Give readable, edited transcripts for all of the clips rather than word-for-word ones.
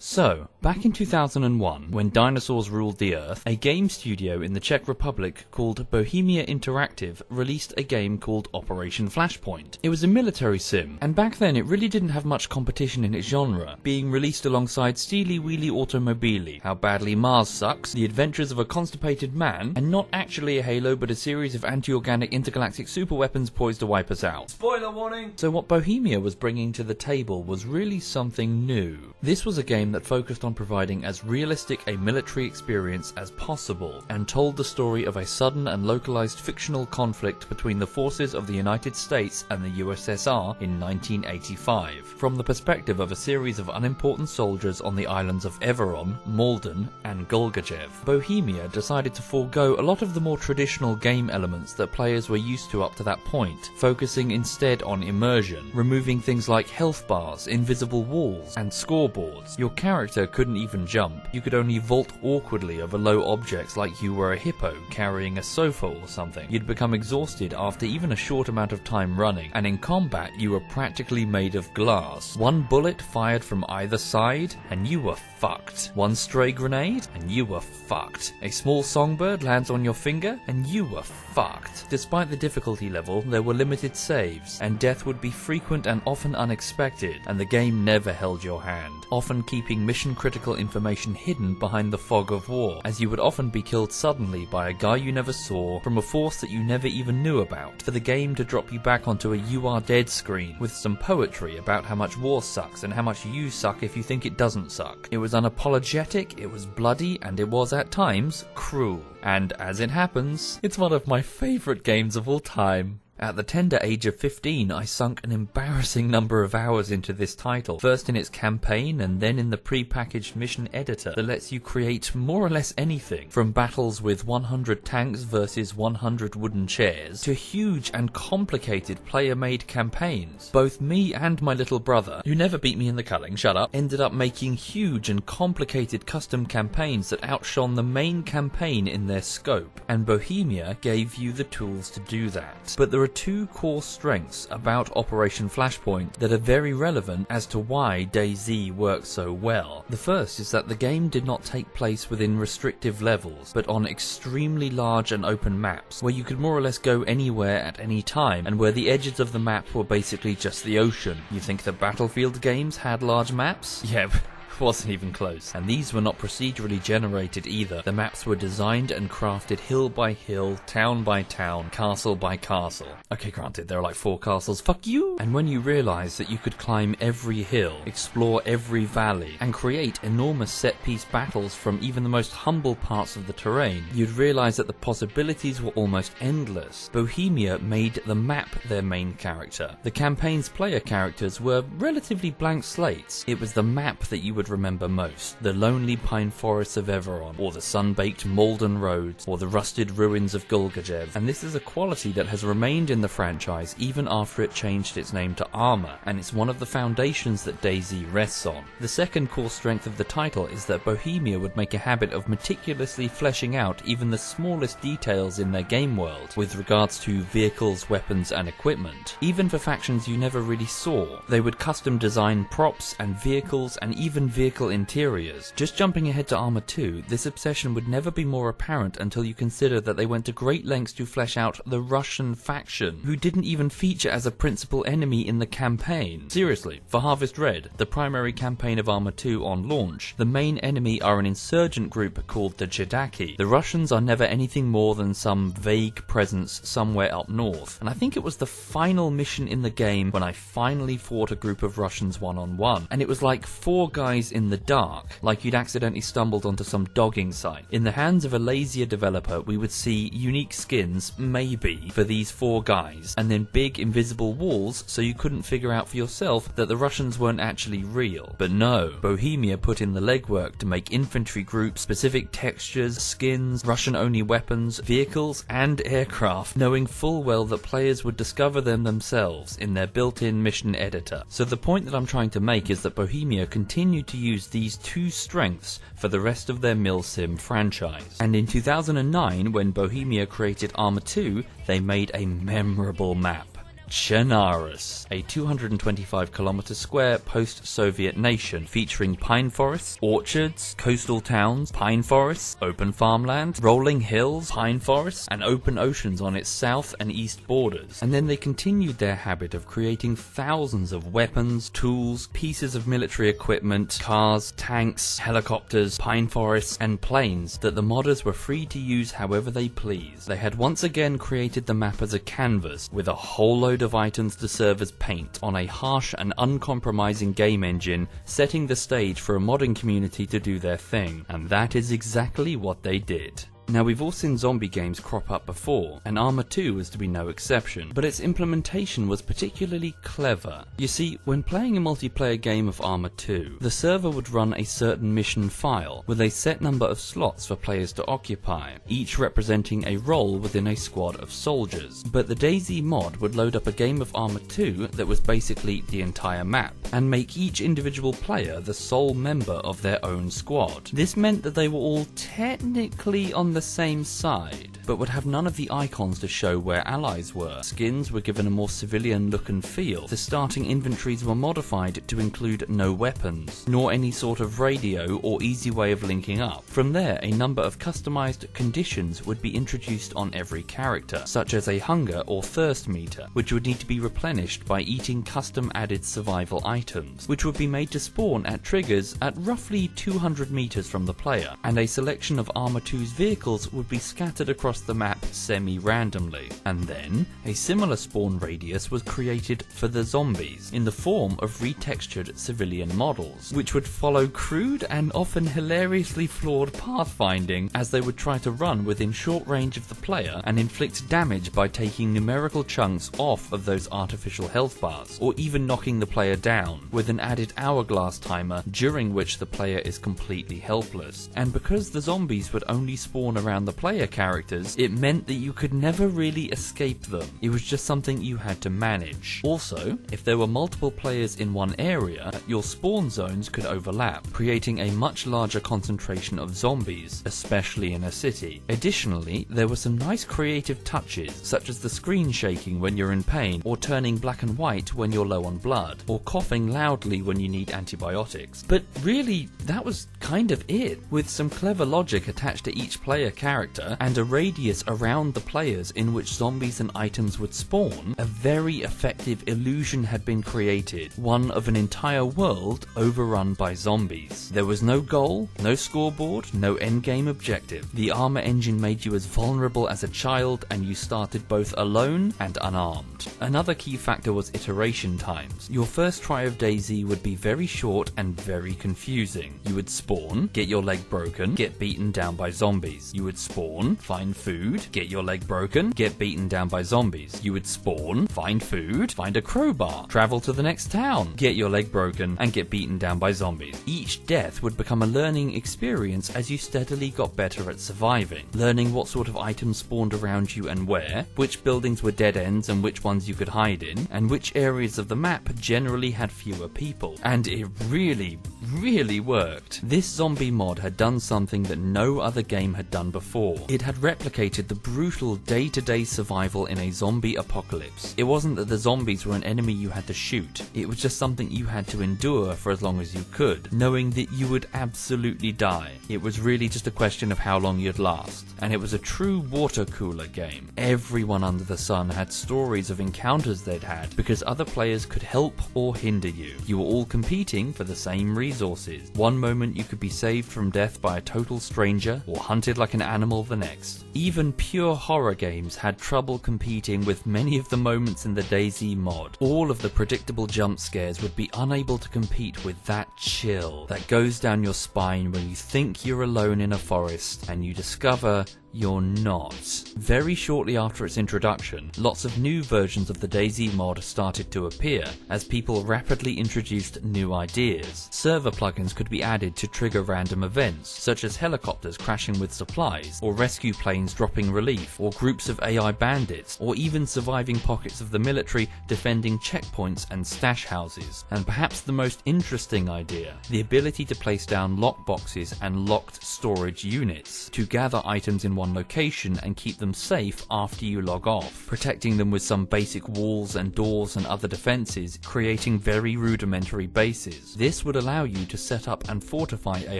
So, back in 2001, when dinosaurs ruled the Earth, a game studio in the Czech Republic called Bohemia Interactive released a game called Operation Flashpoint. It was a military sim, and back then it really didn't have much competition in its genre, being released alongside Steely Wheely Automobili, How Badly Mars Sucks, The Adventures of a Constipated Man, and not actually a Halo but a series of anti-organic intergalactic superweapons poised to wipe us out. Spoiler warning! So what Bohemia was bringing to the table was really something new. This was a game that focused on providing as realistic a military experience as possible, and told the story of a sudden and localized fictional conflict between the forces of the United States and the USSR in 1985, from the perspective of a series of unimportant soldiers on the islands of Everon, Malden, and Golgajev. Bohemia decided to forego a lot of the more traditional game elements that players were used to up to that point, focusing instead on immersion, removing things like health bars, invisible walls, and scoreboards. Your character couldn't even jump. You could only vault awkwardly over low objects like you were a hippo carrying a sofa or something. You'd become exhausted after even a short amount of time running, and in combat you were practically made of glass. One bullet fired from either side and you were fucked. One stray grenade and you were fucked. A small songbird lands on your finger and you were fucked. Despite the difficulty level, there were limited saves, and death would be frequent and often unexpected, and the game never held your hand, often keeping mission-critical information hidden behind the fog of war, as you would often be killed suddenly by a guy you never saw from a force that you never even knew about, for the game to drop you back onto a "you are dead" screen with some poetry about how much war sucks and how much you suck if you think it doesn't suck. It was unapologetic, it was bloody, and it was at times cruel. And as it happens, it's one of my favourite games of all time. At the tender age of 15, I sunk an embarrassing number of hours into this title, first in its campaign and then in the pre-packaged mission editor that lets you create more or less anything, from battles with 100 tanks versus 100 wooden chairs, to huge and complicated player-made campaigns. Both me and my little brother, who never beat me in the culling, shut up, ended up making huge and complicated custom campaigns that outshone the main campaign in their scope, and Bohemia gave you the tools to do that. But there are two core strengths about Operation Flashpoint that are very relevant as to why DayZ works so well. The first is that the game did not take place within restrictive levels, but on extremely large and open maps, where you could more or less go anywhere at any time, and where the edges of the map were basically just the ocean. You think the Battlefield games had large maps? Yeah. Wasn't even close. And these were not procedurally generated either. The maps were designed and crafted hill by hill, town by town, castle by castle. Okay, granted, there are like 4 castles, fuck you! And when you realise that you could climb every hill, explore every valley, and create enormous set-piece battles from even the most humble parts of the terrain, you'd realise that the possibilities were almost endless. Bohemia made the map their main character. The campaign's player characters were relatively blank slates. It was the map that you would remember most, the lonely pine forests of Everon, or the sun-baked Malden roads, or the rusted ruins of Golgajev, and this is a quality that has remained in the franchise even after it changed its name to Arma, and it's one of the foundations that DayZ rests on. The second core strength of the title is that Bohemia would make a habit of meticulously fleshing out even the smallest details in their game world, with regards to vehicles, weapons, and equipment. Even for factions you never really saw, they would custom design props and vehicles and even vehicle interiors. Just jumping ahead to Arma 2, this obsession would never be more apparent until you consider that they went to great lengths to flesh out the Russian faction, who didn't even feature as a principal enemy in the campaign. Seriously, for Harvest Red, the primary campaign of Arma 2 on launch, the main enemy are an insurgent group called the Jedaki. The Russians are never anything more than some vague presence somewhere up north, and I think it was the final mission in the game when I finally fought a group of Russians one-on-one, and it was like 4 guys in the dark, like you'd accidentally stumbled onto some dogging site. In the hands of a lazier developer, we would see unique skins, maybe, for these 4 guys, and then big invisible walls so you couldn't figure out for yourself that the Russians weren't actually real. But no, Bohemia put in the legwork to make infantry groups, specific textures, skins, Russian-only weapons, vehicles, and aircraft, knowing full well that players would discover them themselves in their built-in mission editor. So the point that I'm trying to make is that Bohemia continued to use these 2 strengths for the rest of their Milsim franchise. And in 2009, when Bohemia created Arma 2, they made a memorable map. Chernarus, a 225-kilometer square post-Soviet nation featuring pine forests, orchards, coastal towns, pine forests, open farmland, rolling hills, pine forests, and open oceans on its south and east borders. And then they continued their habit of creating thousands of weapons, tools, pieces of military equipment, cars, tanks, helicopters, pine forests, and planes that the modders were free to use however they pleased. They had once again created the map as a canvas, with a whole load of items to serve as paint on a harsh and uncompromising game engine, setting the stage for a modding community to do their thing. And that is exactly what they did. Now, we've all seen zombie games crop up before, and Arma 2 was to be no exception, but its implementation was particularly clever. You see, when playing a multiplayer game of Arma 2, the server would run a certain mission file, with a set number of slots for players to occupy, each representing a role within a squad of soldiers. But the DayZ mod would load up a game of Arma 2 that was basically the entire map, and make each individual player the sole member of their own squad. This meant that they were all technically on the same side, but would have none of the icons to show where allies were. Skins were given a more civilian look and feel. The starting inventories were modified to include no weapons, nor any sort of radio or easy way of linking up. From there, a number of customized conditions would be introduced on every character, such as a hunger or thirst meter, which would need to be replenished by eating custom added survival items, which would be made to spawn at triggers at roughly 200 meters from the player, and a selection of Arma 2's vehicles would be scattered across the map semi-randomly. And then, a similar spawn radius was created for the zombies, in the form of retextured civilian models, which would follow crude and often hilariously flawed pathfinding as they would try to run within short range of the player and inflict damage by taking numerical chunks off of those artificial health bars, or even knocking the player down, with an added hourglass timer during which the player is completely helpless. And because the zombies would only spawn around the player characters, it meant that you could never really escape them. It was just something you had to manage. Also, if there were multiple players in one area, your spawn zones could overlap, creating a much larger concentration of zombies, especially in a city. Additionally, there were some nice creative touches, such as the screen shaking when you're in pain, or turning black and white when you're low on blood, or coughing loudly when you need antibiotics. But really, that was kind of it, with some clever logic attached to each player character and a radius around the players in which zombies and items would spawn. A very effective illusion had been created, one of an entire world overrun by zombies. There was no goal, no scoreboard, no endgame objective. The Arma engine made you as vulnerable as a child, and you started both alone and unarmed. Another key factor was iteration times. Your first try of DayZ would be very short and very confusing. You would spawn, get your leg broken, get beaten down by zombies. You would spawn, find food, get your leg broken, get beaten down by zombies. You would spawn, find food, find a crowbar, travel to the next town, get your leg broken, and get beaten down by zombies. Each death would become a learning experience as you steadily got better at surviving, learning what sort of items spawned around you and where, which buildings were dead ends and which ones you could hide in, and which areas of the map generally had fewer people. And it really worked. This zombie mod had done something that no other game had done before. It had replicated the brutal day-to-day survival in a zombie apocalypse. It wasn't that the zombies were an enemy you had to shoot, it was just something you had to endure for as long as you could, knowing that you would absolutely die. It was really just a question of how long you'd last, and it was a true water cooler game. Everyone under the sun had stories of encounters they'd had, because other players could help or hinder you. You were all competing for the same resources. One moment you could be saved from death by a total stranger, or hunted like an animal the next. Even pure horror games had trouble competing with many of the moments in the DayZ mod. All of the predictable jump scares would be unable to compete with that chill that goes down your spine when you think you're alone in a forest and you discover you're not. Very shortly after its introduction, lots of new versions of the DayZ mod started to appear, as people rapidly introduced new ideas. Server plugins could be added to trigger random events, such as helicopters crashing with supplies, or rescue planes dropping relief, or groups of AI bandits, or even surviving pockets of the military defending checkpoints and stash houses. And perhaps the most interesting idea, the ability to place down lockboxes and locked storage units to gather items in one on location and keep them safe after you log off, protecting them with some basic walls and doors and other defenses, creating very rudimentary bases. This would allow you to set up and fortify a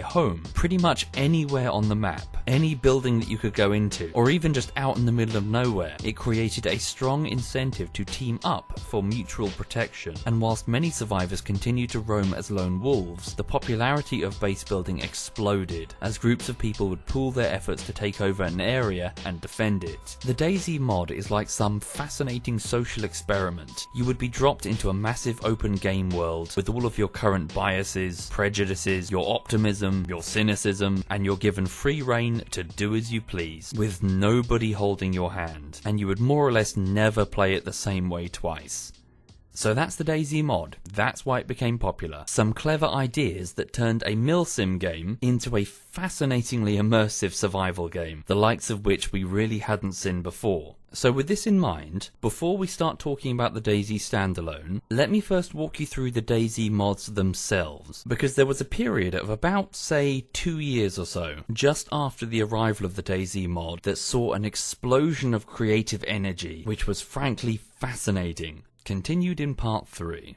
home pretty much anywhere on the map, any building that you could go into, or even just out in the middle of nowhere. It created a strong incentive to team up for mutual protection, and whilst many survivors continue to roam as lone wolves, the popularity of base building exploded as groups of people would pool their efforts to take over an area and defend it. The DayZ mod is like some fascinating social experiment. You would be dropped into a massive open game world with all of your current biases, prejudices, your optimism, your cynicism, and you're given free rein to do as you please, with nobody holding your hand, and you would more or less never play it the same way twice. So that's the DayZ mod. That's why it became popular. Some clever ideas that turned a milsim game into a fascinatingly immersive survival game, the likes of which we really hadn't seen before. So with this in mind, before we start talking about the DayZ standalone, let me first walk you through the DayZ mods themselves, because there was a period of about, say, 2 years or so, just after the arrival of the DayZ mod, that saw an explosion of creative energy, which was frankly fascinating. Continued in part 3.